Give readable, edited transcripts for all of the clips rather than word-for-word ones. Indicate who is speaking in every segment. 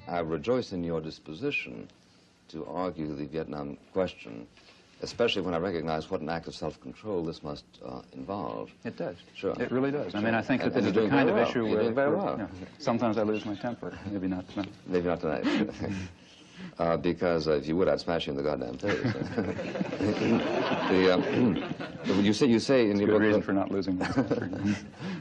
Speaker 1: I rejoice in your disposition to argue the Vietnam question, especially when I recognize what an act of self-control this must involve.
Speaker 2: It does.
Speaker 1: Sure.
Speaker 2: It really does.
Speaker 1: Sure.
Speaker 2: I mean, I think that this is the kind of issue where sometimes I lose my temper. Maybe not tonight.
Speaker 1: Maybe not tonight. Because if you would, I'd smash you in the goddamn face. You say in your book,
Speaker 2: reason for not losing my temper.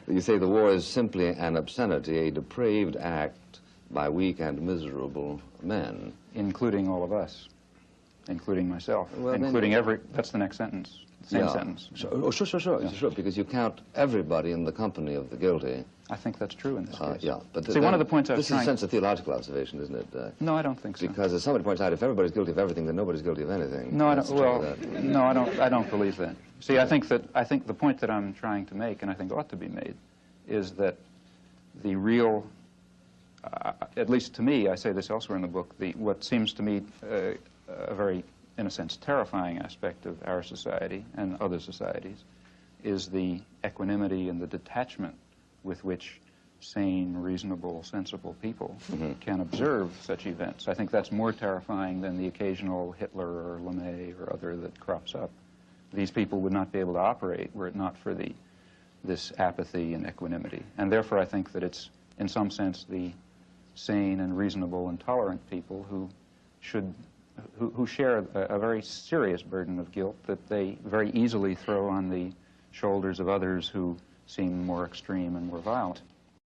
Speaker 1: You say the war is simply an obscenity, a depraved act by weak and miserable men,
Speaker 2: including all of us, including myself,
Speaker 1: well,
Speaker 2: including every. That's the next sentence. Same sentence.
Speaker 1: Sure, because you count everybody in the company of the guilty.
Speaker 2: I think that's true in this case.
Speaker 1: Yeah, but
Speaker 2: see, one of the points I was
Speaker 1: trying... This is a sense of theological observation, isn't it?
Speaker 2: No, I don't think so.
Speaker 1: Because as somebody points out, if everybody's guilty of everything, then nobody's guilty of anything.
Speaker 2: No, I don't. Well, no, I don't. I don't believe that. See, I think the point that I'm trying to make, and I think ought to be made, is that the real, at least to me, I say this elsewhere in the book, what seems to me a very, in a sense, terrifying aspect of our society and other societies is the equanimity and the detachment with which sane, reasonable, sensible people can observe such events. I think that's more terrifying than the occasional Hitler or LeMay or other that crops up. These people would not be able to operate were it not for this apathy and equanimity. And therefore I think that it's, in some sense, the sane and reasonable and tolerant people who share a very serious burden of guilt that they very easily throw on the shoulders of others who seem more extreme and more violent.